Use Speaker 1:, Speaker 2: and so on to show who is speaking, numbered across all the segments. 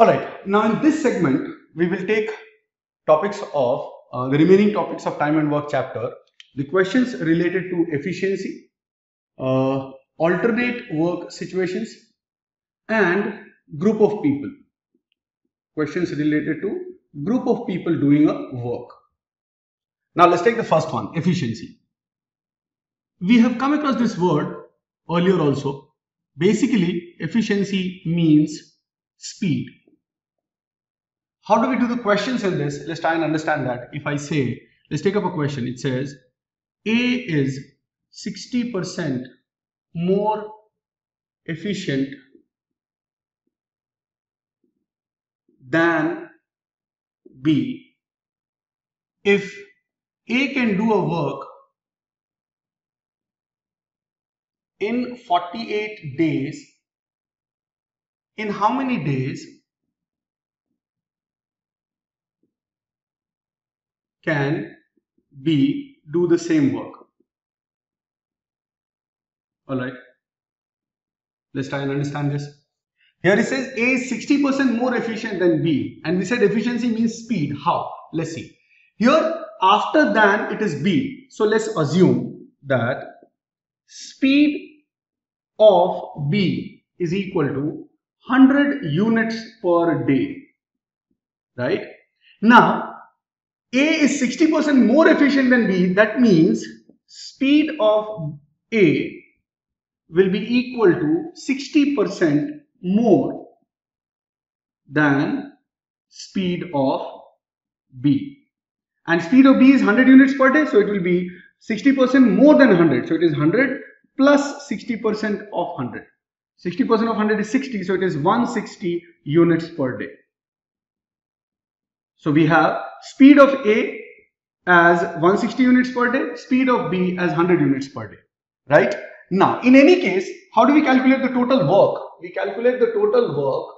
Speaker 1: Alright, now in this segment, we will take topics of the remaining topics of time and work chapter, the questions related to efficiency, alternate work situations, and group of people. Questions related to group of people doing a work. Now let's take the first one, efficiency. We have come across this word earlier also. Basically, efficiency means speed. How do we do the questions in this? Let's try and understand that. If I say, let's take up a question. It says A is 60% more efficient than B if A can do a work in 48 days. In how many days can B do the same work? Alright, let's try and understand this. Here it says A is 60% more efficient than B, and we said efficiency means speed. How? Let's see. Here after than it is B, so let's assume that speed of B is equal to 100 units per day, right? Now A is 60% more efficient than B. That means speed of A will be equal to 60% more than speed of B. And speed of B is 100 units per day, so it will be 60% more than 100. So it is 100 plus 60% of 100. 60% of 100 is 60, so it is 160 units per day. So we have speed of A as 160 units per day, speed of B as 100 units per day, right? Now, in any case, how do we calculate the total work? We calculate the total work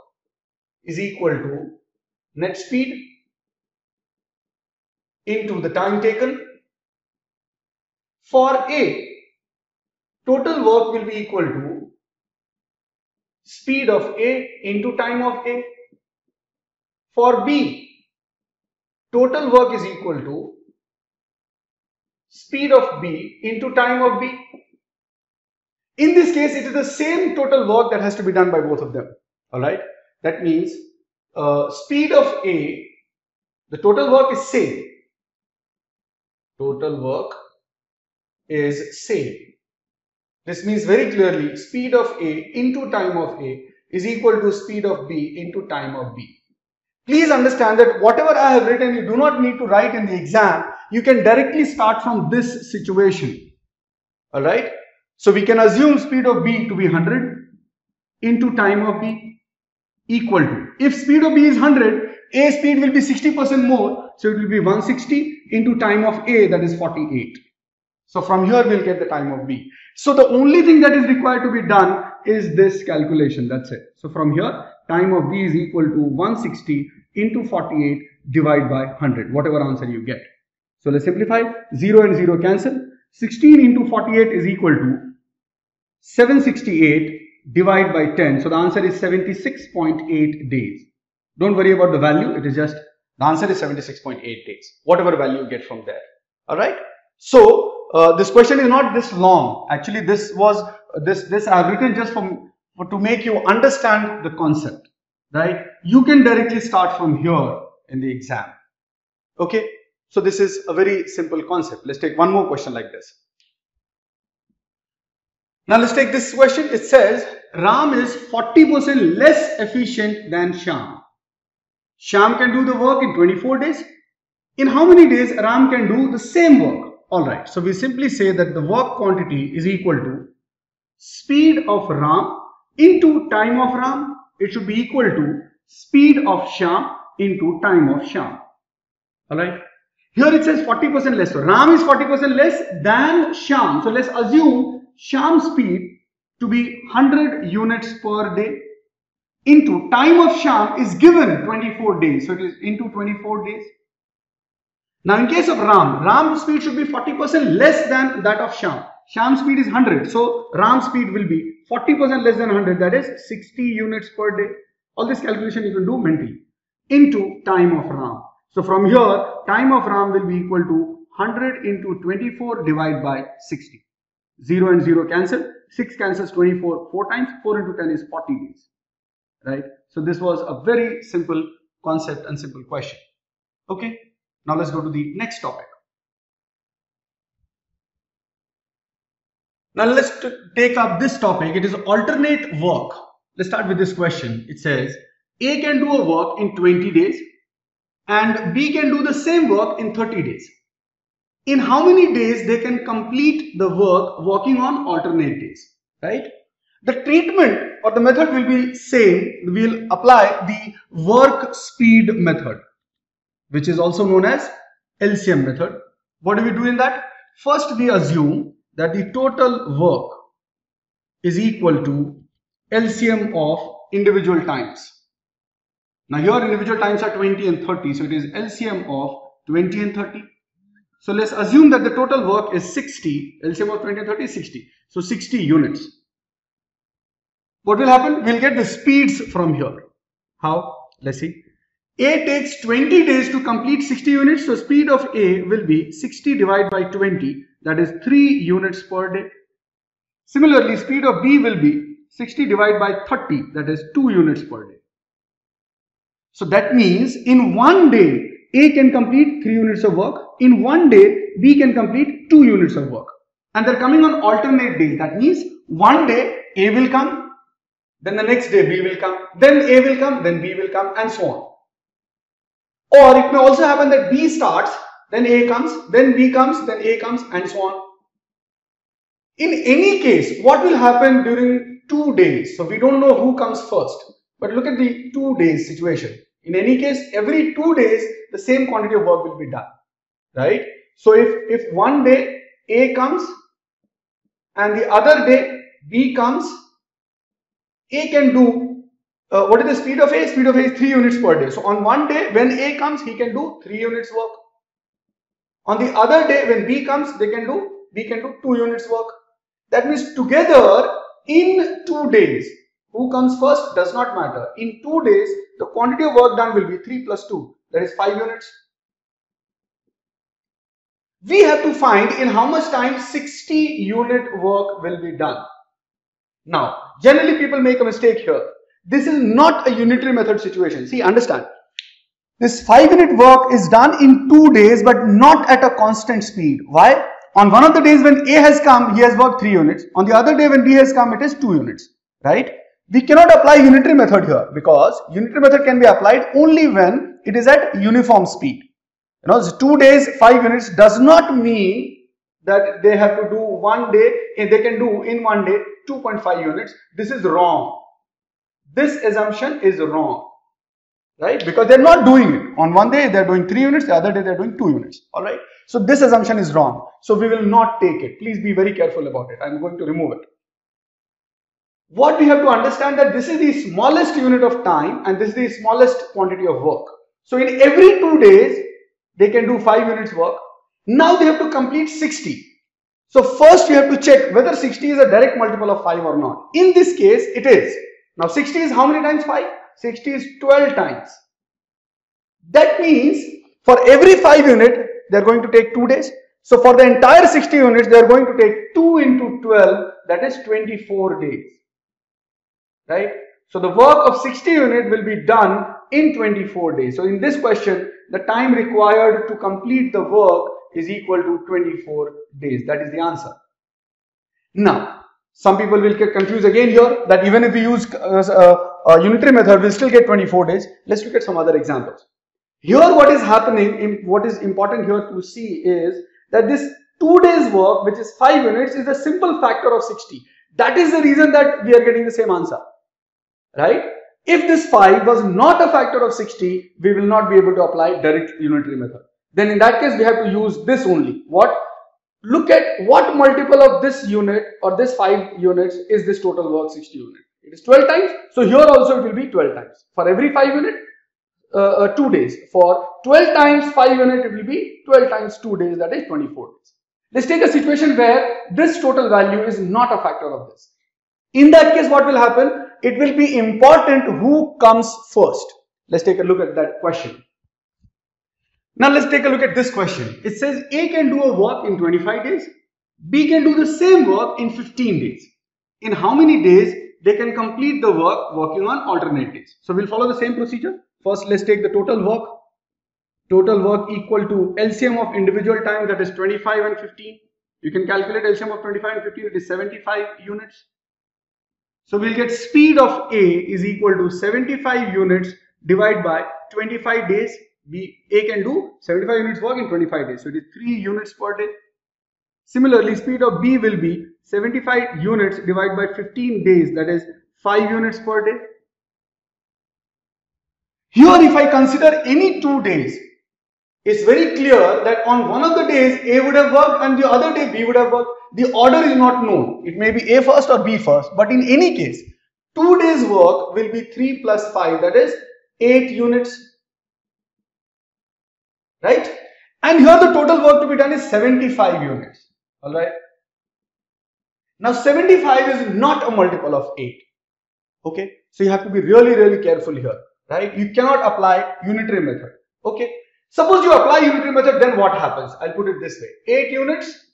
Speaker 1: is equal to net speed into the time taken. For A, total work will be equal to speed of A into time of A. For B, total work is equal to speed of B into time of B. In this case, it is the same total work that has to be done by both of them. Alright, that means speed of A, the total work is same. Total work is same. This means very clearly speed of A into time of A is equal to speed of B into time of B. Please understand that whatever I have written, you do not need to write in the exam. You can directly start from this situation. Alright. So we can assume speed of B to be 100 into time of B equal to. If speed of B is 100, A speed will be 60% more. So it will be 160 into time of A, that is 48. So from here we'll get the time of B. So the only thing that is required to be done is this calculation. That's it. So from here, time of B is equal to 160 into 48 divided by 100, whatever answer you get. So let's simplify. 0 and 0 cancel. 16 into 48 is equal to 768 divided by 10. So the answer is 76.8 days. Don't worry about the value. It is just, the answer is 76.8 days. Whatever value you get from there. Alright. So this question is not this long. Actually, this I have written just to make you understand the concept, right? You can directly start from here in the exam. Okay, so this is a very simple concept. Let's take one more question like this. Now let's take this question. It says Ram is 40% less efficient than Shyam. Shyam can do the work in 24 days. In how many days Ram can do the same work? Alright, so we simply say that the work quantity is equal to speed of Ram into time of Ram. It should be equal to speed of Shyam into time of Shyam. Alright, here it says 40% less. So Ram is 40% less than Shyam. So let's assume Shyam's speed to be 100 units per day into time of Shyam is given 24 days. So it is into 24 days. Now in case of Ram's speed should be 40% less than that of Shyam. Shyam's speed is 100. So Ram's speed will be 40% less than 100, that is 60 units per day. All this calculation you can do mentally into time of RAM. So from here, time of RAM will be equal to 100 into 24 divided by 60. 0 and 0 cancel. 6 cancels 24 4 times. 4 into 10 is 40 days. Right? So this was a very simple concept and simple question. Okay. Now let's go to the next topic. Now let's take up this topic. It is alternate work. Let's start with this question. It says A can do a work in 20 days and B can do the same work in 30 days. In how many days they can complete the work working on alternate days, right? The treatment or the method will be same. We'll apply the work speed method, which is also known as LCM method. What do we do in that? First, we assume that the total work is equal to LCM of individual times. Now here individual times are 20 and 30, so it is LCM of 20 and 30. So let's assume that the total work is 60, LCM of 20 and 30 is 60, so 60 units. What will happen? We'll get the speeds from here. How? Let's see. A takes 20 days to complete 60 units, so speed of A will be 60 divided by 20, that is 3 units per day. Similarly, speed of B will be 60 divided by 30, that is 2 units per day. So that means in one day, A can complete 3 units of work. In one day, B can complete 2 units of work. And they're coming on alternate days. That means one day A will come, then the next day B will come, then A will come, then B will come, and so on. Or it may also happen that B starts, then A comes, then B comes, then A comes, and so on. In any case, what will happen during 2 days? So we don't know who comes first, but look at the 2 days situation. In any case, every 2 days, the same quantity of work will be done, right? So if one day A comes and the other day B comes, A can do, what is the speed of A? Speed of A is 3 units per day. So on one day, when A comes, he can do 3 units work. On the other day, when B comes, B can do 2 units work. That means together, in 2 days, who comes first does not matter. In 2 days, the quantity of work done will be 3 plus 2, that is 5 units. We have to find in how much time 60 unit work will be done. Now, generally people make a mistake here. This is not a unitary method situation. See, understand. This 5 unit work is done in 2 days, but not at a constant speed. Why? On one of the days when A has come, he has worked 3 units. On the other day when B has come, it is 2 units, right? We cannot apply unitary method here because unitary method can be applied only when it is at uniform speed. You know, 2 days, 5 units does not mean that they have to do one day, and they can do in one day 2.5 units. This is wrong. This assumption is wrong, right? Because they're not doing it. On one day they're doing 3 units, the other day they're doing 2 units, alright? So this assumption is wrong. So we will not take it. Please be very careful about it. I'm going to remove it. What we have to understand that this is the smallest unit of time and this is the smallest quantity of work. So in every 2 days, they can do 5 units work. Now they have to complete 60. So first you have to check whether 60 is a direct multiple of 5 or not. In this case, it is. Now 60 is how many times 5? 60 is 12 times. That means for every 5 unit, they are going to take 2 days. So for the entire 60 units, they are going to take 2 into 12, that is 24 days. Right? So the work of 60 unit will be done in 24 days. So in this question, the time required to complete the work is equal to 24 days. That is the answer. Now, some people will get confused again here that even if we use a unitary method, we'll still get 24 days. Let's look at some other examples. Here what is happening, what is important here to see is that this 2 days work, which is 5 units, is a simple factor of 60. That is the reason that we are getting the same answer, right? If this 5 was not a factor of 60, we will not be able to apply direct unitary method. Then in that case, we have to use this only. What? Look at what multiple of this unit or this 5 units is this total work 60 unit. It is 12 times. So here also it will be 12 times. For every 5 unit, 2 days. For 12 times 5 unit, it will be 12 times 2 days, that is 24 days. Let's take a situation where this total value is not a factor of this. In that case, what will happen? it will be important who comes first. Let's take a look at that question. Now let's take a look at this question. It says A can do a work in 25 days. B can do the same work in 15 days. In how many days they can complete the work working on alternate days? So we'll follow the same procedure. First, let's take the total work. Total work equal to LCM of individual time, that is 25 and 15. You can calculate LCM of 25 and 15, it is 75 units. So we'll get speed of A is equal to 75 units divided by 25 days. A can do 75 units work in 25 days. So it is 3 units per day. Similarly, speed of B will be 75 units divided by 15 days, that is 5 units per day. Here, if I consider any 2 days, it's very clear that on one of the days A would have worked and the other day B would have worked. The order is not known. It may be A first or B first, but in any case, 2 days work will be 3 plus 5, that is 8 units. Right? And here the total work to be done is 75 units. Alright? Now 75 is not a multiple of 8. Okay? So you have to be really careful here. Right? You cannot apply unitary method. Okay? Suppose you apply unitary method, then what happens? I'll put it this way. 8 units,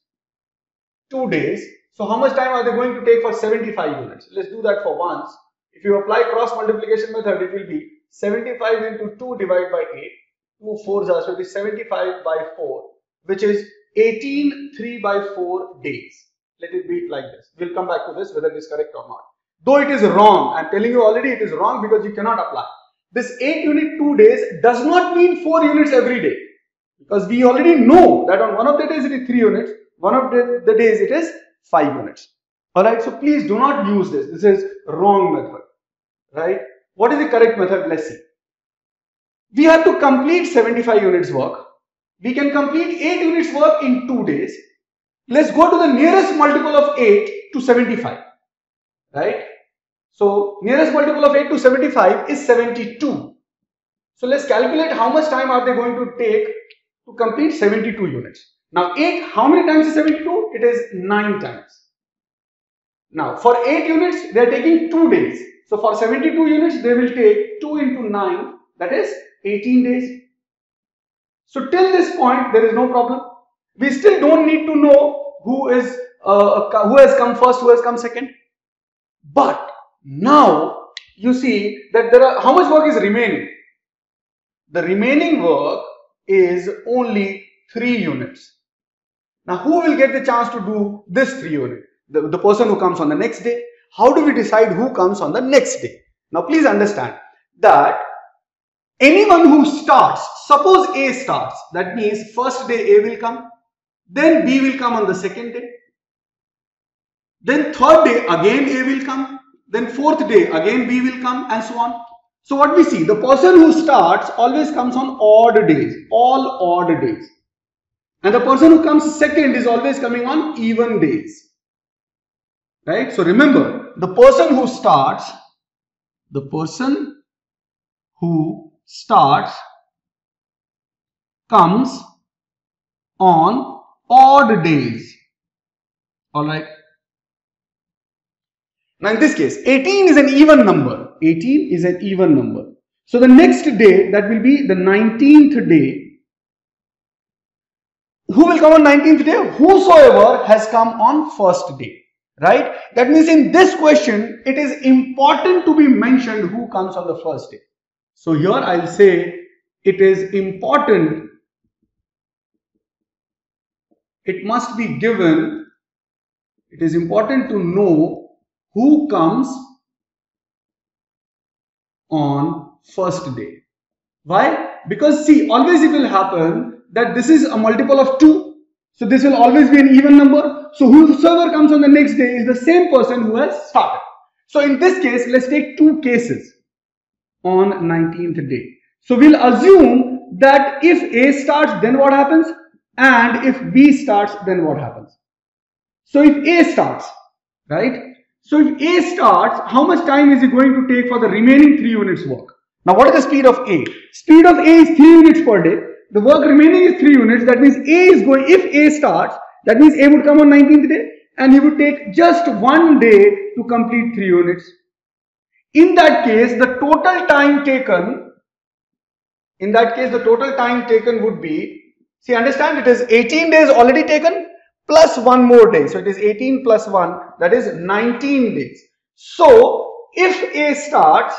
Speaker 1: 2 days. So how much time are they going to take for 75 units? Let's do that for once. If you apply cross multiplication method, it will be 75 into 2 divided by 8. 2 4s are, so it is 75 by 4, which is 18 3 by 4 days. Let it be like this. We'll come back to this, whether it is correct or not. Though it is wrong, I'm telling you already it is wrong because you cannot apply. This 8 unit 2 days does not mean 4 units every day, because we already know that on one of the days it is 3 units, one of the days it is 5 units. Alright, so please do not use this. This is wrong method. Right? What is the correct method? Let's see. We have to complete 75 units work. We can complete 8 units work in 2 days. Let's go to the nearest multiple of 8 to 75. Right? So nearest multiple of 8 to 75 is 72. So let's calculate how much time are they going to take to complete 72 units. Now 8, how many times is 72? It is 9 times. Now for 8 units they are taking 2 days. So for 72 units they will take 2 into 9, that is 18 days. So till this point there is no problem. We still don't need to know who has come first, who has come second. But now you see that there are, how much work is remaining? The remaining work is only 3 units. Now who will get the chance to do this 3 units? The person who comes on the next day. How do we decide who comes on the next day? Now please understand that anyone who starts, suppose A starts, that means first day A will come, then B will come on the second day, then third day again A will come, then fourth day again B will come, and so on. So what we see, the person who starts always comes on odd days, all odd days, and the person who comes second is always coming on even days. Right? So remember, the person who starts comes on odd days. Alright. Now in this case, 18 is an even number. 18 is an even number. So the next day, that will be the 19th day. Who will come on 19th day? Whosoever has come on first day. Right? That means in this question, it is important to be mentioned who comes on the first day. So here I'll say it is important, it must be given, it is important to know who comes on first day. Why? Because see, always it will happen that this is a multiple of 2. So this will always be an even number. So whosoever comes on the next day is the same person who has started. So in this case, let's take 2 cases on 19th day. So we'll assume that if A starts, then what happens? And if B starts, then what happens? So if A starts, right? So if A starts, how much time is it going to take for the remaining 3 units work? Now what is the speed of A? Speed of A is 3 units per day. The work remaining is 3 units. That means A is going, if A starts, that means A would come on 19th day and he would take just 1 day to complete 3 units. In that case, the total time taken would be, see, understand, it is 18 days already taken plus one more day. So it is 18 plus 1, that is 19 days. So if A starts,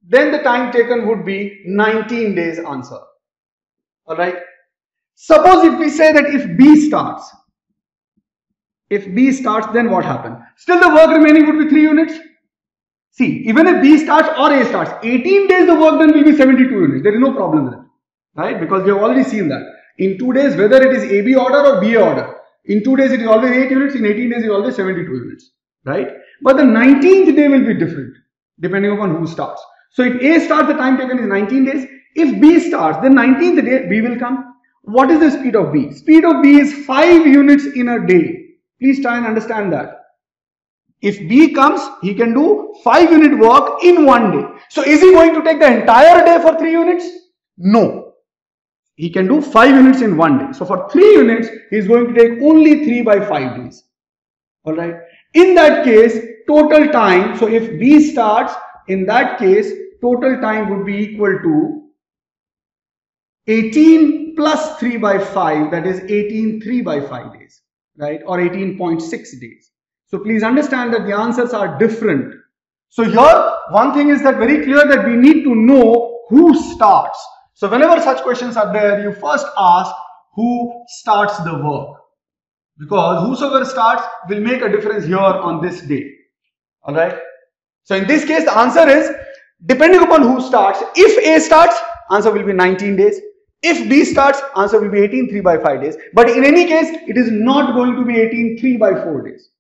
Speaker 1: then the time taken would be 19 days answer. Alright. Suppose if we say that if B starts, then what happened? Still the work remaining would be 3 units. See, even if B starts or A starts, 18 days the work done will be 72 units. There is no problem with it. Right? Because we have already seen that. In 2 days, whether it is AB order or BA order, in 2 days it is always 8 units, in 18 days it is always 72 units. Right? But the 19th day will be different, depending upon who starts. So if A starts, the time taken is 19 days. If B starts, then 19th day B will come. What is the speed of B? Speed of B is 5 units in a day. Please try and understand that. If B comes, he can do 5 unit work in 1 day. So is he going to take the entire day for 3 units? No. He can do 5 units in 1 day. So for 3 units, he is going to take only 3 by 5 days. Alright. In that case, total time, so if B starts, in that case, total time would be equal to 18 plus 3 by 5, that is 18 3 by 5 days, right, or 18.6 days. So please understand that the answers are different. So here, one thing is that very clear that we need to know who starts. So whenever such questions are there, you first ask who starts the work, because whosoever starts will make a difference here on this day. Alright. So in this case, the answer is, depending upon who starts, if A starts, answer will be 19 days. If B starts, answer will be 18 3 by 5 days. But in any case, it is not going to be 18 3 by 4 days.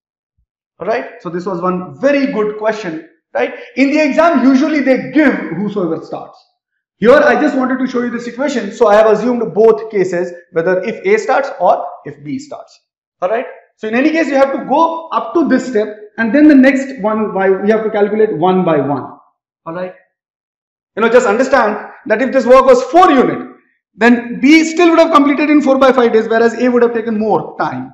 Speaker 1: Alright. So this was one very good question. Right. In the exam, usually they give whosoever starts. Here I just wanted to show you the situation. So I have assumed both cases, whether if A starts or if B starts. Alright. So in any case, you have to go up to this step, and then the next one we have to calculate one by one. Alright. Just understand that if this work was 4 unit, then B still would have completed in 4 by 5 days, whereas A would have taken more time,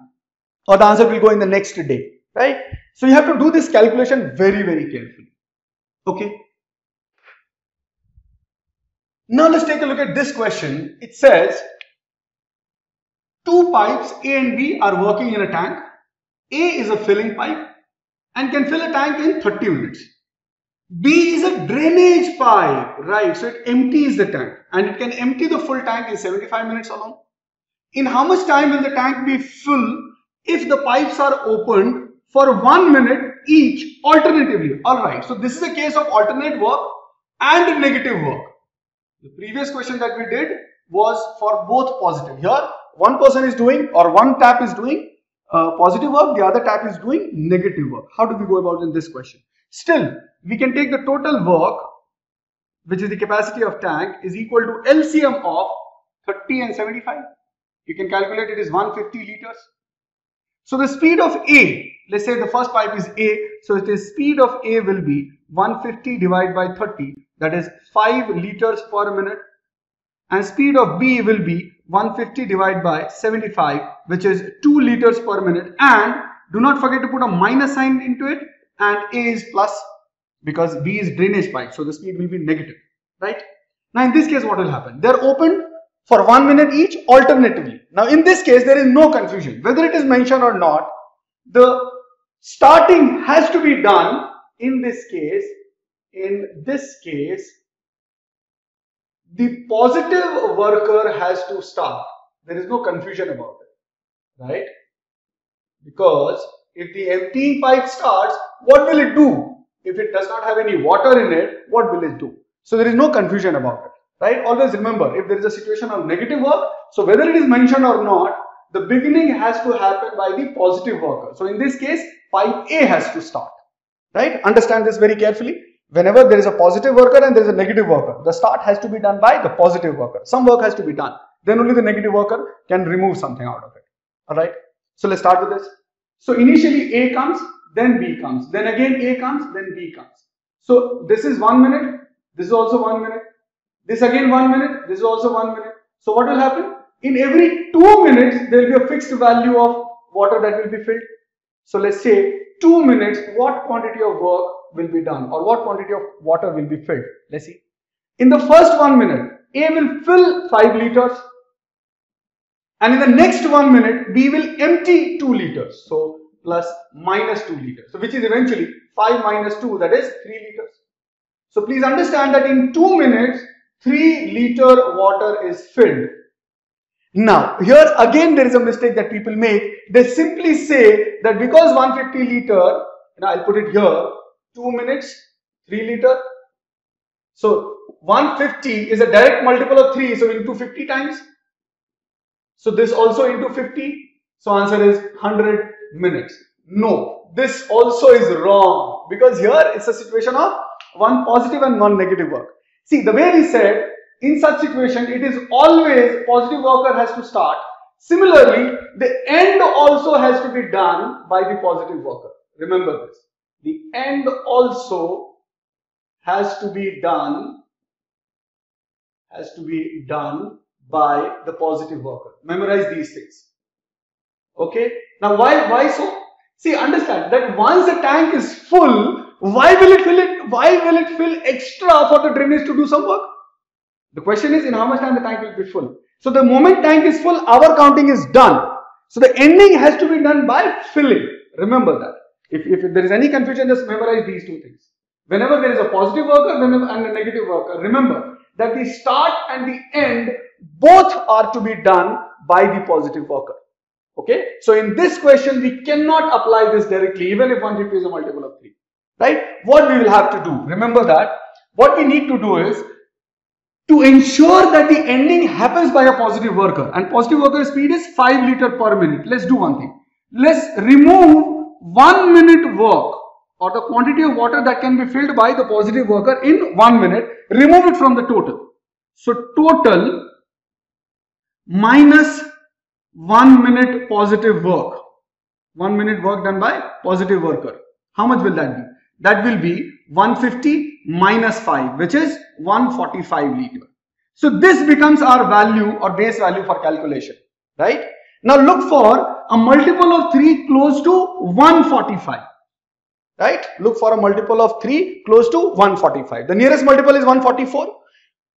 Speaker 1: or the answer will go in the next day. Right. So you have to do this calculation very, very carefully. Okay. Now let's take a look at this question. It says, 2 pipes A and B are working in a tank. A is a filling pipe and can fill a tank in 30 minutes. B is a drainage pipe, right? So it empties the tank, and it can empty the full tank in 75 minutes alone. In how much time will the tank be full if the pipes are opened for 1 minute each alternatively? Alright, so this is a case of alternate work and negative work. The previous question that we did was for both positive. Here, one person is doing, or one tap is doing positive work, the other tap is doing negative work. How do we go about in this question? Still, we can take the total work, which is the capacity of tank, is equal to LCM of 30 and 75. You can calculate it is 150 liters. So the speed of A, let's say the first pipe is A, so it is speed of A will be 150 divided by 30, that is 5 liters per minute, and speed of B will be 150 divided by 75, which is 2 liters per minute, and do not forget to put a minus sign into it, and A is plus because B is drainage pipe, so the speed will be negative, right? Now in this case, what will happen? They are opened for 1 minute each alternatively. Now in this case, there is no confusion whether it is mentioned or not. The starting has to be done in this case. In this case, the positive worker has to start. There is no confusion about it, right? Because if the emptying pipe starts, what will it do? If it does not have any water in it, what will it do? So there is no confusion about it, right? Always remember, if there is a situation of negative work, so whether it is mentioned or not, the beginning has to happen by the positive worker. So in this case, pipe A has to start, right? Understand this very carefully. Whenever there is a positive worker and there is a negative worker, the start has to be done by the positive worker. Some work has to be done. Then only the negative worker can remove something out of it. Alright. So let's start with this. So initially A comes, then B comes. Then again A comes, then B comes. So this is 1 minute. This is also 1 minute. This again 1 minute. This is also 1 minute. So what will happen? In every 2 minutes, there will be a fixed value of water that will be filled. So let's say 2 minutes, what quantity of work will be done or what quantity of water will be filled? Let's see. In the first 1 minute, A will fill 5 liters. And in the next 1 minute, B will empty 2 liters. So plus minus 2 liters. So which is eventually 5 minus 2, that is 3 liters. So please understand that in 2 minutes, 3 liter water is filled. Now, here again there is a mistake that people make. They simply say that because 150 liter, I'll put it here, 2 minutes, 3 liter. So 150 is a direct multiple of 3, so into 50 times. So this also into 50. So answer is 100 minutes. No, this also is wrong because here it's a situation of one positive and one negative work. See, the way we said, in such situation, it is always positive worker has to start. Similarly, the end also has to be done by the positive worker. Remember this. The end also has to be done by the positive worker. Memorize these things. Okay. Now, why so? See, understand that once the tank is full, why will it fill it? Why will it fill extra for the drainage to do some work? The question is in how much time the tank will be full. So the moment tank is full, our counting is done. So the ending has to be done by filling. Remember that. If there is any confusion, just memorize these two things. Whenever there is a positive worker and a negative worker, remember that the start and the end both are to be done by the positive worker. Okay. So in this question, we cannot apply this directly, even if 150 is a multiple of 3. Right? What we will have to do, remember that what we need to do is to ensure that the ending happens by a positive worker, and positive worker speed is 5 liter per minute. Let's do one thing. Let's remove 1 minute work or the quantity of water that can be filled by the positive worker in 1 minute. Remove it from the total. So total minus 1 minute positive work. 1 minute work done by positive worker. How much will that be? That will be 150 minus 5, which is 145 liter. So this becomes our value or base value for calculation, right? Now look for a multiple of 3 close to 145, right? Look for a multiple of 3 close to 145. The nearest multiple is 144,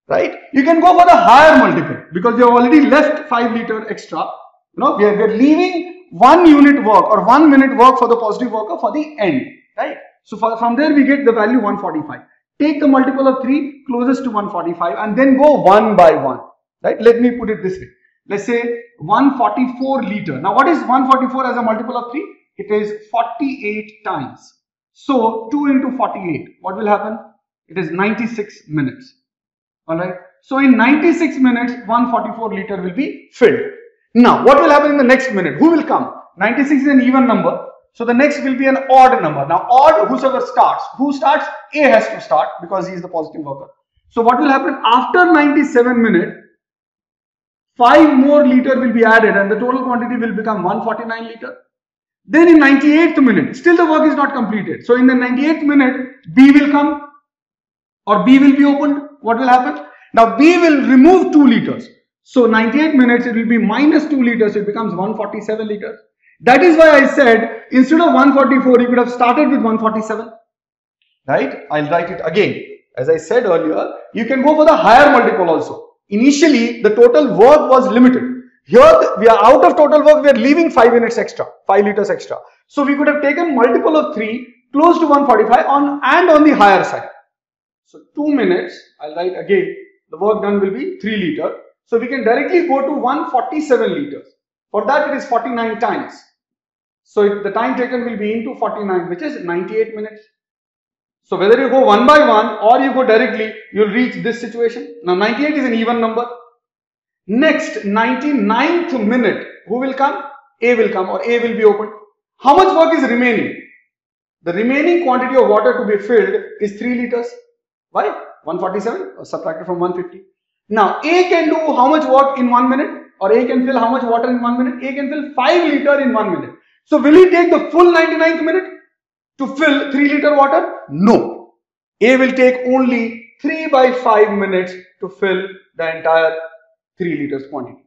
Speaker 1: right? You can go for the higher multiple because you have already left 5 liter extra. We are leaving 1 unit work or 1 minute work for the positive worker for the end, right? So from there we get the value 145. Take the multiple of 3 closest to 145 and then go one by one, right? Let me put it this way. Let's say 144 liter. Now what is 144 as a multiple of 3? It is 48 times. So 2 into 48, what will happen? It is 96 minutes. Alright. So in 96 minutes, 144 liter will be filled. Now what will happen in the next minute? Who will come? 96 is an even number. So the next will be an odd number. Now odd, whosoever starts. Who starts? A has to start because he is the positive worker. So what will happen? After 97 minutes, 5 more liter will be added and the total quantity will become 149 liter. Then in 98th minute, still the work is not completed. So in the 98th minute, B will come or B will be opened. What will happen? Now B will remove 2 liters. So 98 minutes, it will be minus 2 liters. So it becomes 147 liters. That is why I said instead of 144, you could have started with 147. Right? I'll write it again. As I said earlier, you can go for the higher multiple also. Initially, the total work was limited. Here, we are out of total work, we are leaving 5 minutes extra, 5 liters extra. So we could have taken multiple of 3 close to 145 on the higher side. So 2 minutes, I'll write again, the work done will be 3 liter. So we can directly go to 147 liters. For that, it is 49 times. So the time taken will be into 49, which is 98 minutes. So whether you go one by one or you go directly, you will reach this situation. Now 98 is an even number. Next, 99th minute, who will come? A will come or A will be opened. How much work is remaining? The remaining quantity of water to be filled is 3 liters. Why? 147 subtracted from 150. Now A can do how much work in 1 minute? Or A can fill how much water in 1 minute? A can fill 5 liter in 1 minute. So will he take the full 99th minute to fill 3 liter water? No. A will take only 3 by 5 minutes to fill the entire 3 liters quantity.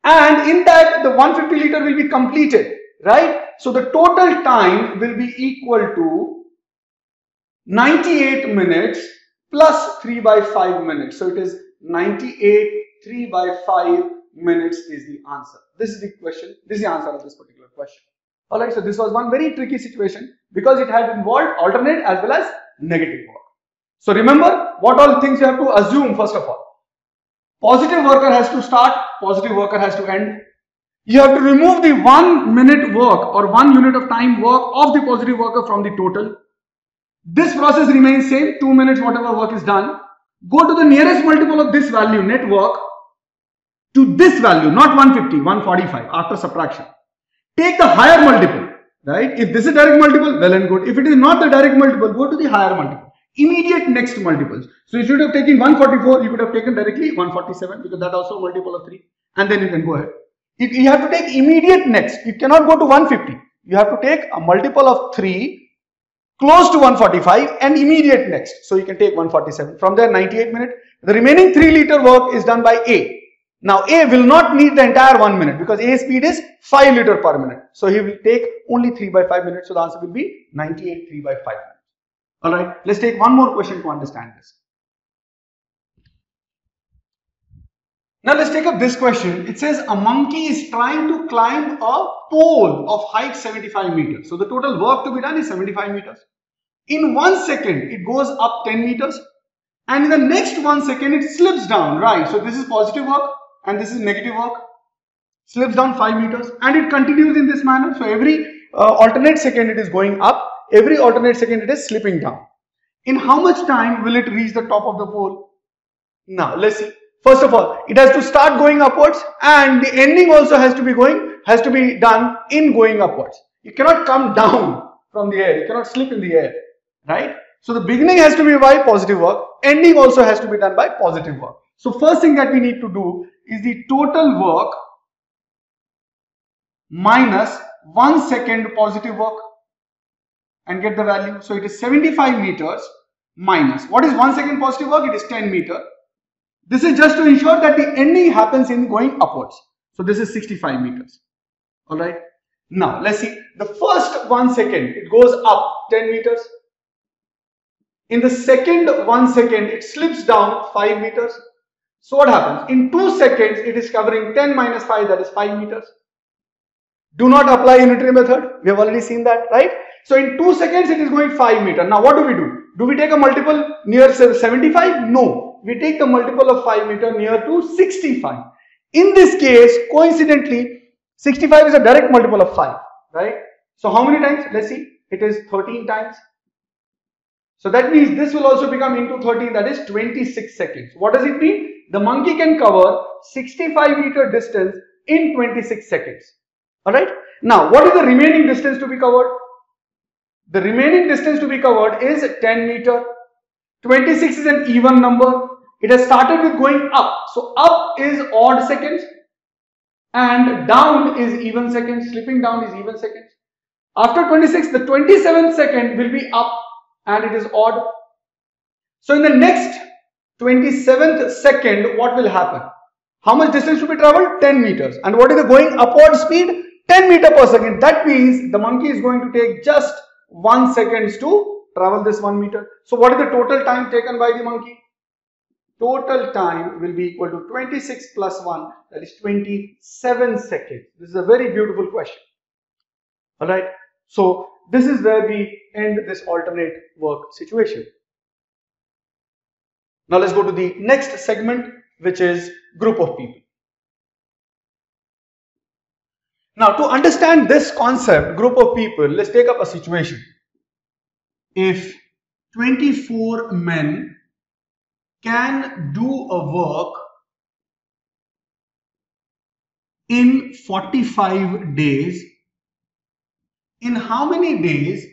Speaker 1: And in that, the 150 liter will be completed. right? So the total time will be equal to 98 minutes plus 3 by 5 minutes. So it is 98, 3 by 5 minutes is the answer. This is the question. This is the answer of this particular question. Alright, so this was one very tricky situation because it had involved alternate as well as negative work. So remember what all things you have to assume first of all. Positive worker has to start, positive worker has to end. You have to remove the 1 minute work or 1 unit of time work of the positive worker from the total. This process remains same, 2 minutes whatever work is done. Go to the nearest multiple of this value, net work, to this value, not 150, 145 after subtraction. Take the higher multiple, right? If this is direct multiple, well and good. If it is not the direct multiple, go to the higher multiple. Immediate next multiples. So you should have taken 144, you could have taken directly 147 because that also a multiple of 3. And then you can go ahead. You have to take immediate next. You cannot go to 150. You have to take a multiple of 3 close to 145 and immediate next. So you can take 147. From there 98 minutes. The remaining 3 liter work is done by A. Now A will not need the entire 1 minute because A speed is 5 liter per minute. So he will take only 3 by 5 minutes. So the answer will be 98 3 by 5 minutes. Alright, let's take one more question to understand this. Now let's take up this question. It says a monkey is trying to climb a pole of height 75 meters. So the total work to be done is 75 meters. In 1 second, it goes up 10 meters. And in the next 1 second, it slips down, right? So this is positive work and this is negative work. Slips down 5 meters and it continues in this manner. So every alternate second it is going up. Every alternate second it is slipping down. In how much time will it reach the top of the pole? Now let's see. First of all, it has to start going upwards and the ending also has to be done in going upwards. You cannot come down from the air. You cannot slip in the air, right? So the beginning has to be by positive work. Ending also has to be done by positive work. So first thing that we need to do is the total work minus 1 second positive work and get the value. So it is 75 meters minus. What is 1 second positive work? It is 10 meters. This is just to ensure that the ending happens in going upwards. So this is 65 meters. Alright. Now let's see. The first 1 second it goes up 10 meters. In the second 1 second it slips down 5 meters. So what happens? In 2 seconds it is covering 10 minus 5, that is 5 meters. Do not apply unitary method. We have already seen that, right? So in 2 seconds it is going 5 meters. Now what do? Do we take a multiple near 75? No. We take the multiple of 5 meters near to 65. In this case, coincidentally, 65 is a direct multiple of 5, right? So how many times? Let's see. It is 13 times. So that means this will also become into 13, that is 26 seconds. What does it mean? The monkey can cover 65 meter distance in 26 seconds. Alright. Now, what is the remaining distance to be covered? The remaining distance to be covered is 10 meter. 26 is an even number. It has started with going up. So up is odd seconds and down is even seconds. Slipping down is even seconds. After 26, the 27th second will be up and it is odd. So in the next 27th second, what will happen? How much distance to be traveled? 10 meters. And what is the going upward speed? 10 meters per second. That means the monkey is going to take just 1 second to travel this 1 meter. So what is the total time taken by the monkey? Total time will be equal to 26 plus 1, that is 27 seconds. This is a very beautiful question. Alright. So this is where we end this alternate work situation. Now let's go to the next segment, which is group of people. Now to understand this concept, group of people, let's take up a situation. If 24 men can do a work in 45 days, in how many days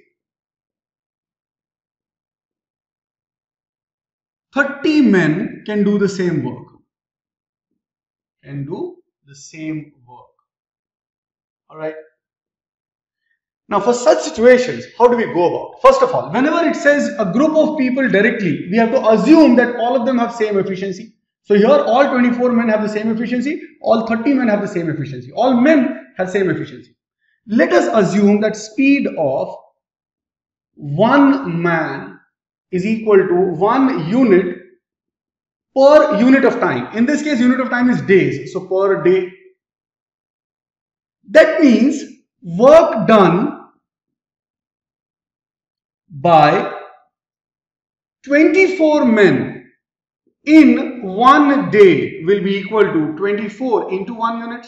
Speaker 1: 30 men can do the same work? Alright. Now for such situations, how do we go about? First of all, whenever it says a group of people directly, we have to assume that all of them have same efficiency. So here all 24 men have the same efficiency, all 30 men have the same efficiency, all men have same efficiency. Let us assume that speed of one man is equal to 1 unit per unit of time. In this case, unit of time is days, so per day. That means work done by 24 men in 1 day will be equal to 24 into 1 unit.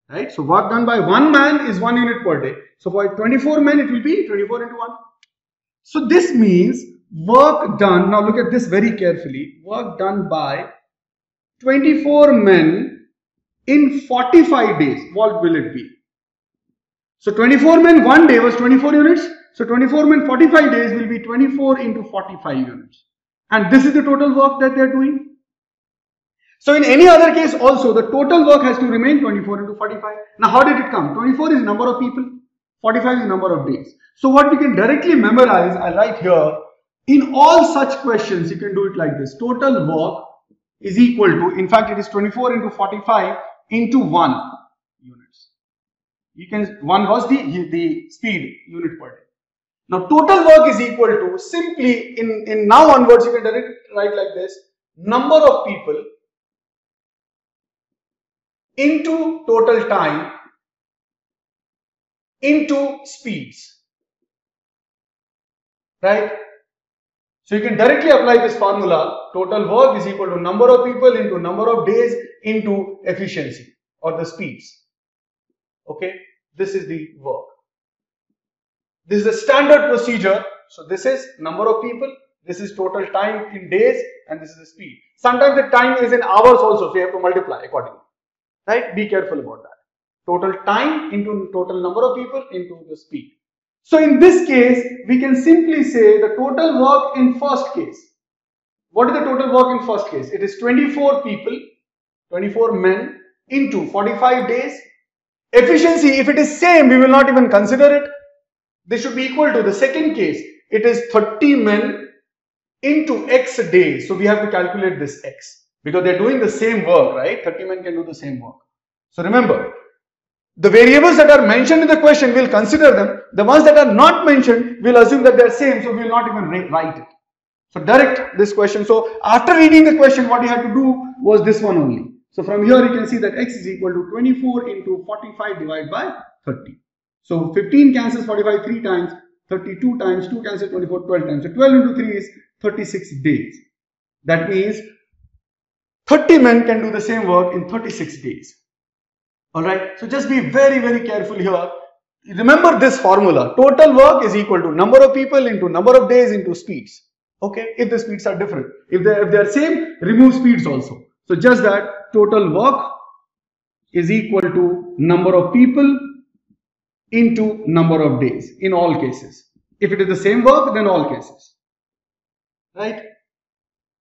Speaker 1: Right? So work done by 1 man is 1 unit per day. So for 24 men, it will be 24 into 1. So this means work done, now look at this very carefully, work done by 24 men in 45 days, what will it be? So 24 men 1 day was 24 units. So 24 men 45 days will be 24 into 45 units. And this is the total work that they are doing. So in any other case also, the total work has to remain 24 into 45. Now how did it come? 24 is number of people, 45 is number of days. So what we can directly memorize, I write here, in all such questions, you can do it like this. Total work is equal to, in fact, it is 24 into 45 into 1 units. You can, 1 was the speed unit per day. Now total work is equal to, simply in now onwards, you can directly write like this, number of people into total time into speeds, right? So you can directly apply this formula, total work is equal to number of people into number of days into efficiency or the speeds. Okay, this is the work. This is the standard procedure. So this is number of people, this is total time in days, and this is the speed. Sometimes the time is in hours also, so you have to multiply accordingly. Right? Be careful about that. Total time into total number of people into the speed. So in this case, we can simply say the total work in first case. What is the total work in first case? It is 24 people, 24 men into 45 days. Efficiency, if it is same, we will not even consider it. This should be equal to the second case. It is 30 men into X days. So we have to calculate this X. Because they are doing the same work, right? 30 men can do the same work. So remember, the variables that are mentioned in the question, we'll consider them. The ones that are not mentioned, we'll assume that they are same, so we will not even write it. So direct this question. So after reading the question, what you had to do was this one only. So from here you can see that X is equal to 24 into 45 divided by 30. So 15 cancels 45 3 times, 32 times 2 cancels 24 12 times. So 12 into 3 is 36 days. That means 30 men can do the same work in 36 days. Alright, so just be very, very careful here. Remember this formula. Total work is equal to number of people into number of days into speeds. Okay, if the speeds are different. If they are same, remove speeds also. So just that total work is equal to number of people into number of days in all cases. If it is the same work, then all cases. Right?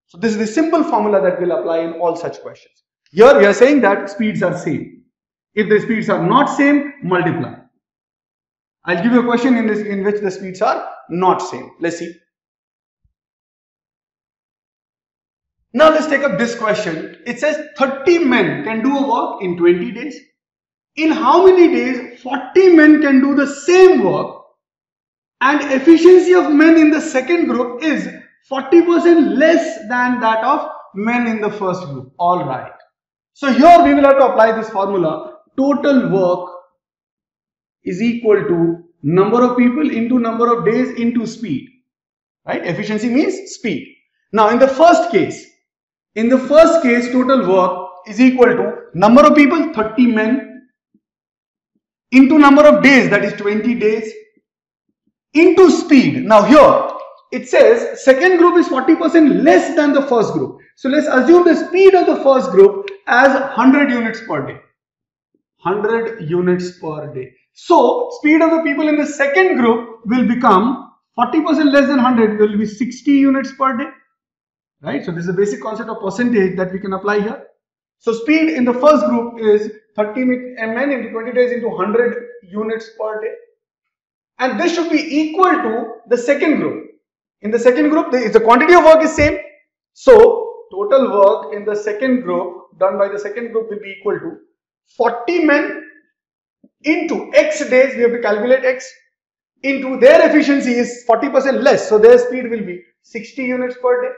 Speaker 1: So this is the simple formula that will apply in all such questions. Here we are saying that speeds are same. If the speeds are not same, multiply. I'll give you a question in which the speeds are not same. Let's see. Now let's take up this question. It says 30 men can do a work in 20 days. In how many days 40 men can do the same work, and efficiency of men in the second group is 40% less than that of men in the first group. Alright. So here we will have to apply this formula. Total work is equal to number of people into number of days into speed. Right? Efficiency means speed. Now in the first case, total work is equal to number of people 30 men into number of days, that is 20 days, into speed. Now here it says second group is 40% less than the first group. So let's assume the speed of the first group as 100 units per day. 100 units per day. So speed of the people in the second group will become 40% less than 100, will be 60 units per day. Right? So this is a basic concept of percentage that we can apply here. So speed in the first group is 30 men into 20 days into 100 units per day. And this should be equal to the second group. In the second group, the quantity of work is same. So total work in the second group done by the second group will be equal to 40 men into X days, we have to calculate X, into their efficiency is 40% less, so their speed will be 60 units per day.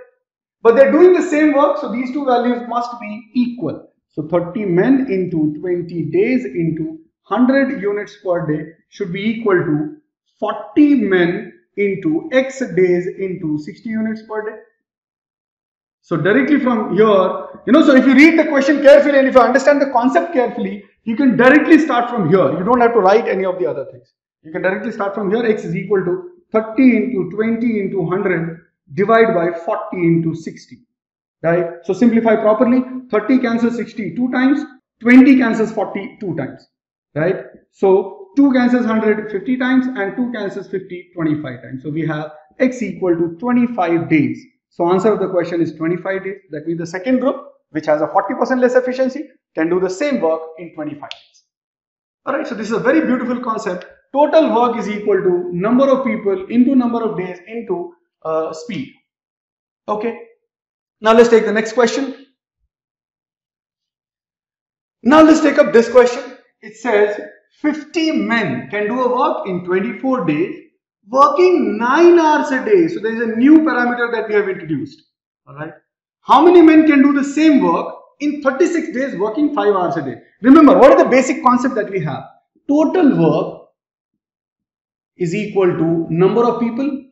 Speaker 1: But they're doing the same work, so these two values must be equal. So 30 men into 20 days into 100 units per day should be equal to 40 men into X days into 60 units per day. So directly from here, so if you read the question carefully and if you understand the concept carefully, you can directly start from here. You don't have to write any of the other things. You can directly start from here. X is equal to 30 into 20 into 100 divided by 40 into 60. Right? So simplify properly. 30 cancels 60 2 times. 20 cancels 40 2 times. Right? So 2 cancels 100 50 times and 2 cancels 50 25 times. So we have X equal to 25 days. So answer of the question is 25 days. That means the second group, which has a 40% less efficiency, can do the same work in 25 days. Alright, so this is a very beautiful concept. Total work is equal to number of people into number of days into speed. Okay. Now let's take the next question. Now let's take up this question. It says 50 men can do a work in 24 days, working 9 hours a day. So there is a new parameter that we have introduced. Alright. How many men can do the same work in 36 days, working 5 hours a day? Remember, what is the basic concept that we have? Total work is equal to number of people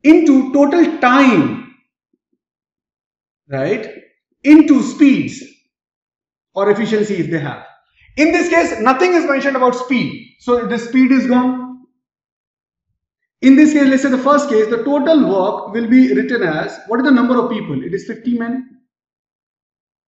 Speaker 1: into total time, right, into speeds or efficiency if they have. In this case, nothing is mentioned about speed, so the speed is gone. In this case, let's say the first case, the total work will be written as, what is the number of people? It is 50 men.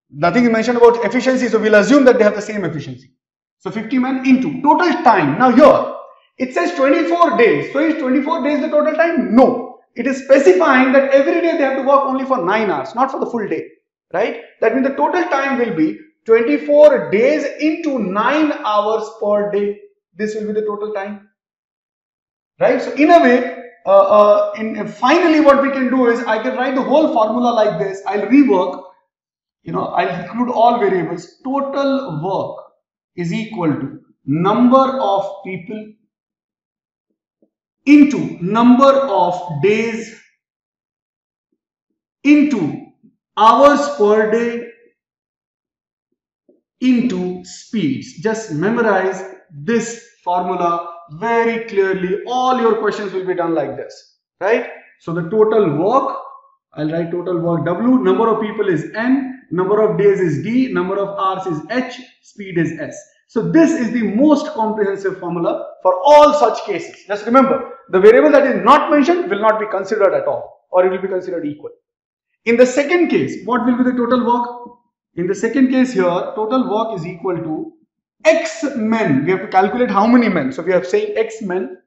Speaker 1: Nothing is mentioned about efficiency, so we'll assume that they have the same efficiency. So 50 men into total time. Now here, it says 24 days. So is 24 days the total time? No. It is specifying that every day they have to work only for 9 hours, not for the full day. Right? That means the total time will be 24 days into 9 hours per day. This will be the total time. Right? So in a way, finally what we can do is, I can write the whole formula like this. I'll rework. I'll include all variables. Total work is equal to number of people into number of days into hours per day into speeds. Just memorize this formula very clearly. All your questions will be done like this, right? So the total work, I'll write total work W, number of people is N, number of days is D, number of hours is H, speed is S. So this is the most comprehensive formula for all such cases. Just remember, the variable that is not mentioned will not be considered at all, or it will be considered equal. In the second case, what will be the total work? In the second case here, total work is equal to X men. We have to calculate how many men. So we are saying X men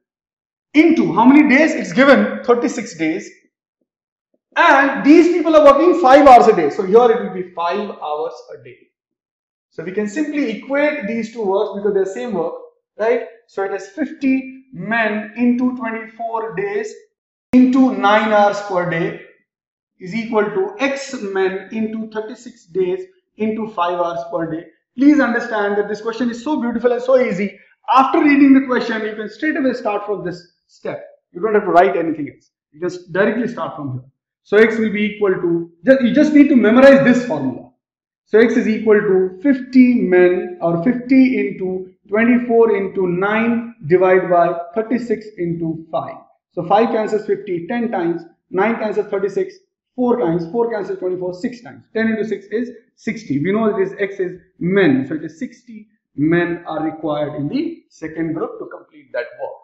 Speaker 1: into how many days? It's given 36 days. And these people are working 5 hours a day. So here it will be 5 hours a day. So we can simply equate these two works because they're same work, right? So it is 50 men into 24 days into 9 hours per day is equal to X men into 36 days into 5 hours per day. Please understand that this question is so beautiful and so easy. After reading the question, you can straight away start from this step. You don't have to write anything else. You can directly start from here. So X will be equal to, you just need to memorize this formula. So X is equal to 50 men, or 50 into 24 into 9 divided by 36 into 5. So 5 cancels 50 10 times, 9 cancels 36 4 times, 4 cancels 24 6 times. 10 into 6 is 60. We know it is X is men, so it is 60 men are required in the second group to complete that work.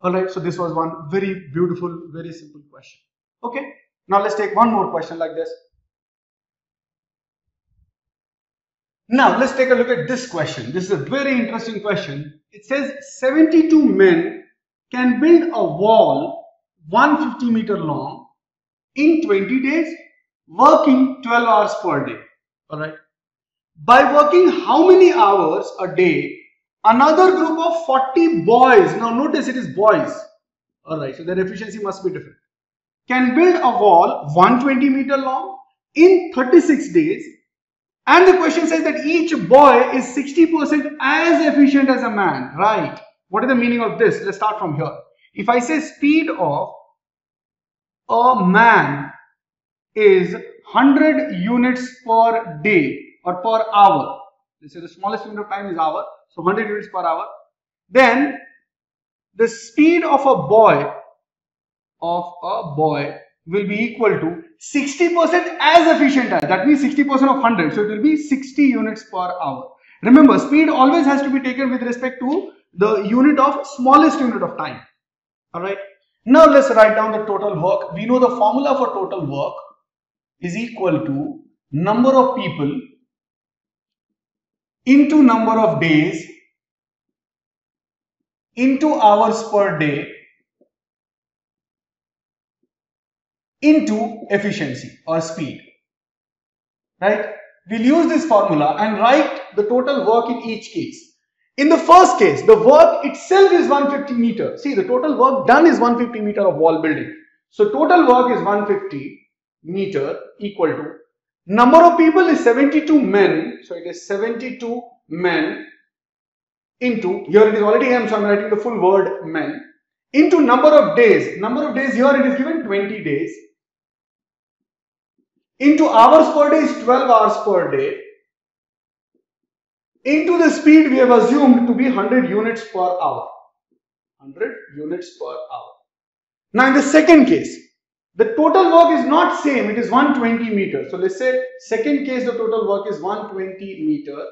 Speaker 1: Alright, so this was one very beautiful, very simple question. Okay, now let's take one more question like this. Now let's take a look at this question. This is a very interesting question. It says 72 men can build a wall 150 meter long in 20 days, working 12 hours per day. Alright. By working how many hours a day, another group of 40 boys, now notice it is boys, alright, so their efficiency must be different, can build a wall 120 meter long in 36 days And the question says that each boy is 60% as efficient as a man, right? What is the meaning of this? Let's start from here. If I say speed of a man is 100 units per day or per hour, let's say the smallest unit of time is hour, so 100 units per hour, then the speed of a boy will be equal to 60% as efficient as, that means 60% of 100, so it will be 60 units per hour. Remember, speed always has to be taken with respect to the unit of smallest unit of time. Alright, now let's write down the total work. We know the formula for total work is equal to number of people into number of days into hours per day into efficiency or speed, right? We'll use this formula and write the total work in each case. In the first case, the work itself is 150 meters. See, the total work done is 150 meter of wall building. So total work is 150 meter equal to number of people is 72 men. So it is 72 men into, here it is already M, so I'm writing the full word men, into number of days. Number of days here it is given 20 days. Into hours per day is 12 hours per day. Into the speed we have assumed to be 100 units per hour. 100 units per hour. Now in the second case, the total work is not same, it is 120 meters. So let's say second case the total work is 120 meter.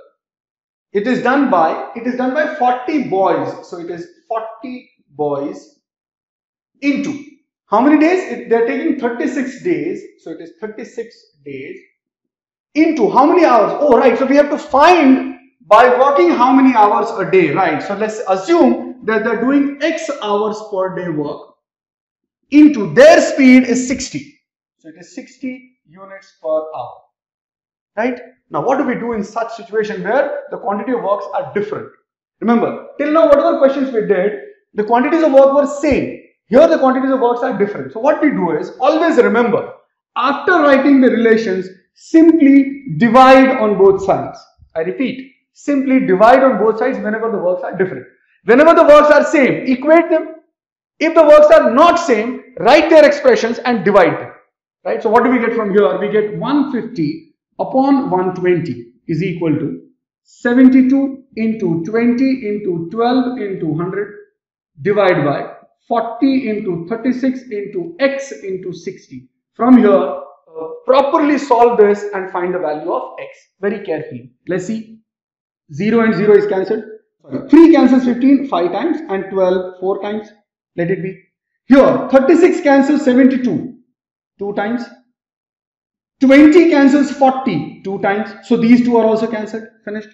Speaker 1: It is done by 40 boys. So it is 40 boys into how many days? They are taking 36 days. So it is 36 days into how many hours? Oh, right. So we have to find by working how many hours a day, right? So let's assume that they're doing X hours per day work into their speed is 60. So it is 60 units per hour, right? Now what do we do in such situation where the quantity of works are different? Remember, till now whatever questions we did, the quantities of work were same. Here the quantities of works are different. So what we do is, always remember, after writing the relations, simply divide on both sides. I repeat, simply divide on both sides whenever the works are different. Whenever the works are same, equate them. If the works are not same, write their expressions and divide them. Right? So what do we get from here? We get 150 upon 120 is equal to 72 into 20 into 12 into 100 divided by 40 into 36 into x into 60. From here, properly solve this and find the value of x very carefully. Let's see. 0 and 0 is cancelled. 3 cancels 15 5 times and 12 4 times. Let it be. Here 36 cancels 72 2 times. 20 cancels 40 2 times. So these two are also cancelled. Finished.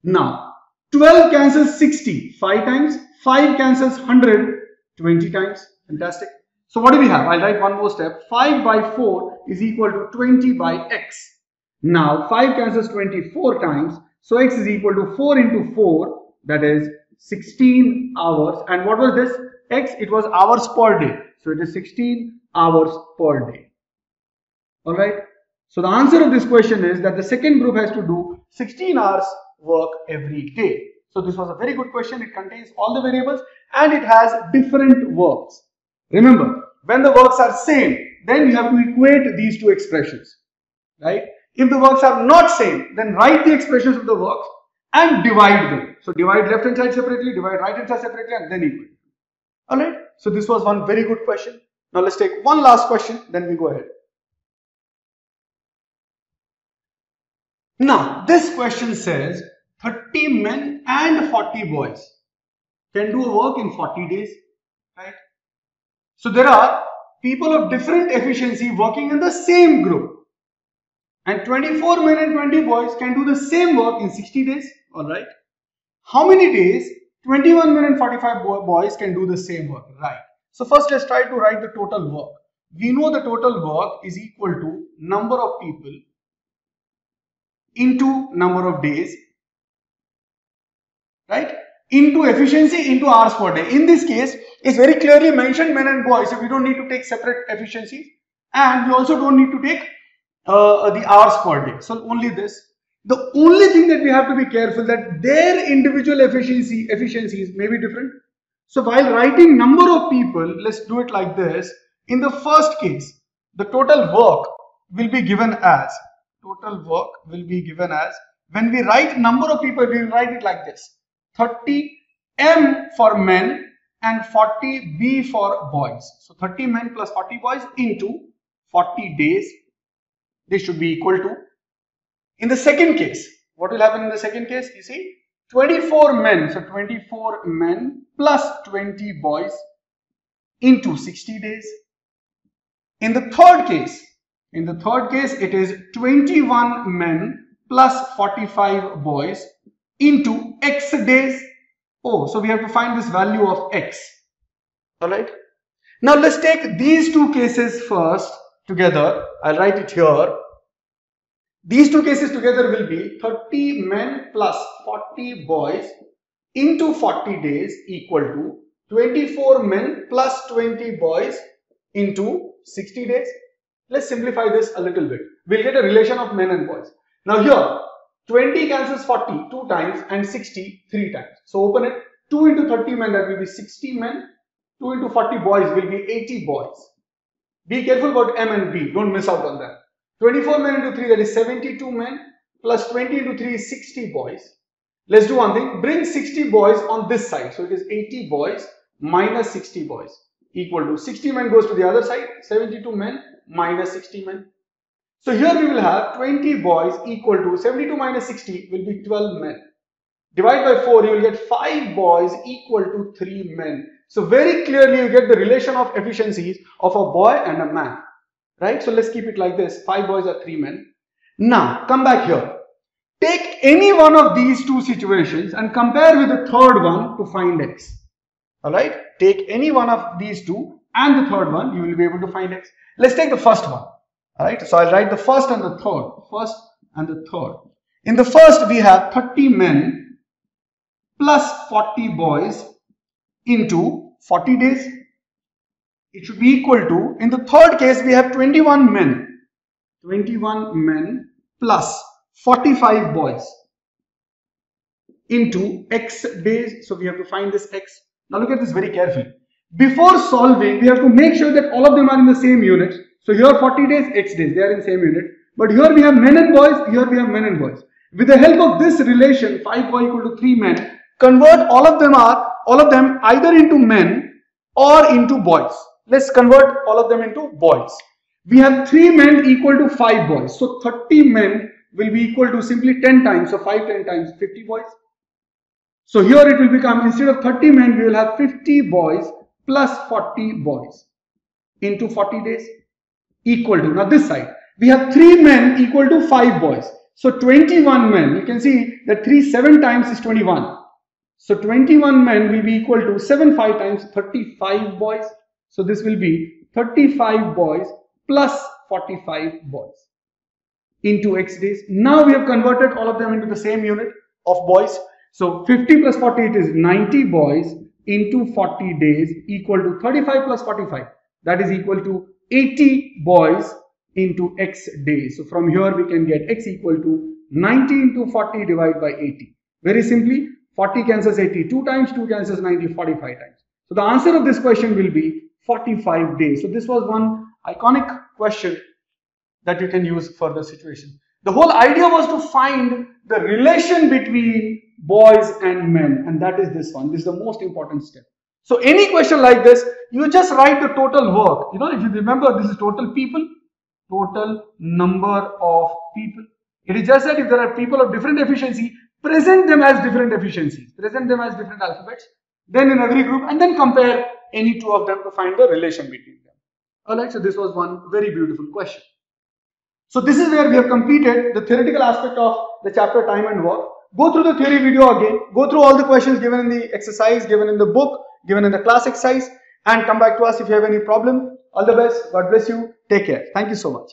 Speaker 1: Now 12 cancels 60 5 times. 5 cancels 100 20 times. Fantastic. So what do we have? I'll write one more step. 5 by 4 is equal to 20 by x. Now 5 cancels 24 times. So x is equal to 4 into 4, that is 16 hours. And what was this? X, it was hours per day. So it is 16 hours per day. Alright. So the answer of this question is that the second group has to do 16 hours work every day. So this was a very good question. It contains all the variables and it has different works. Remember, when the works are same, then you have to equate these two expressions. Right? If the works are not same, then write the expressions of the works and divide them. So divide left hand side separately, divide right hand side separately, and then equate. Alright, so this was one very good question. Now let's take one last question, then we go ahead. Now this question says 30 men and 40 boys can do a work in 40 days. Right? So there are people of different efficiency working in the same group. And 24 men and 20 boys can do the same work in 60 days. Alright. How many days 21 men and 45 boys can do the same work? Right. So first let's try to write the total work. We know the total work is equal to number of people into number of days. Right. Into efficiency into hours per day. In this case, it's very clearly mentioned men and boys. So we don't need to take separate efficiencies. And we also don't need to take the hours per day. So only this. The only thing that we have to be careful that their individual efficiencies may be different. So while writing number of people, let's do it like this. In the first case, the total work will be given as, when we write number of people, we will write it like this: 30 M for men and 40 B for boys. So 30 men plus 40 boys into 40 days. This should be equal to. In the second case, what will happen in the second case? You see, 24 men. So 24 men plus 20 boys into 60 days. In the third case, it is 21 men plus 45 boys into X days. Oh, so we have to find this value of X. Alright. Now let's take these two cases first together. I'll write it here. These two cases together will be 30 men plus 40 boys into 40 days equal to 24 men plus 20 boys into 60 days. Let's simplify this a little bit. We'll get a relation of men and boys. Now here, 20 cancels 40 2 times and 60 3 times. So open it. 2 into 30 men, that will be 60 men. 2 into 40 boys will be 80 boys. Be careful about M and B. Don't miss out on that. 24 men into 3, that is 72 men, plus 20 into 3 is 60 boys. Let's do one thing. Bring 60 boys on this side. So it is 80 boys minus 60 boys equal to 60 men goes to the other side. 72 men minus 60 men. So here we will have 20 boys equal to 72 minus 60 will be 12 men. Divide by 4, you will get 5 boys equal to 3 men. So very clearly you get the relation of efficiencies of a boy and a man. Right? So let's keep it like this. 5 boys are 3 men. Now come back here. Take any one of these two situations and compare with the third one to find X. Alright? Take any one of these two and the third one, you will be able to find X. Let's take the first one. Alright? So I'll write the first and the third. First and the third. In the first we have 30 men plus 40 boys into 40 days. It should be equal to, in the third case we have 21 men plus 45 boys into X days. So we have to find this X. Now look at this very carefully. Before solving, we have to make sure that all of them are in the same unit. So here 40 days, X days, they are in the same unit. But here we have men and boys, here we have men and boys. With the help of this relation, 5 boy equal to 3 men, convert all of them either into men or into boys. Let's convert all of them into boys. We have 3 men equal to 5 boys. So 30 men will be equal to simply 10 times. So 5 10 times 50 boys. So here it will become, instead of 30 men, we will have 50 boys plus 40 boys into 40 days equal to, now this side, we have 3 men equal to 5 boys. So 21 men, you can see that 7 times is 21. So 21 men will be equal to 7 5 times 35 boys. So this will be 35 boys plus 45 boys into X days. Now we have converted all of them into the same unit of boys. So 50 plus 40, it is 90 boys into 40 days equal to 35 plus 45. That is equal to 80 boys into X days. So from here we can get X equal to 90 into 40 divided by 80. Very simply, 40 cancels 80 2 times, 2 cancels 90 45 times. So the answer of this question will be 45 days. So this was one iconic question that you can use for the situation. The whole idea was to find the relation between boys and men, and that is this one. This is the most important step. So any question like this, you just write the total work. You know, if you remember, this is total people, total number of people. It is just that if there are people of different efficiency, present them as different efficiencies, present them as different alphabets, then in every group, and then compare any two of them to find the relation between them. Alright, so this was one very beautiful question. So this is where we have completed the theoretical aspect of the chapter time and work. Go through the theory video again, go through all the questions given in the exercise, given in the book, given in the class exercise, and come back to us if you have any problem. All the best. God bless you. Take care. Thank you so much.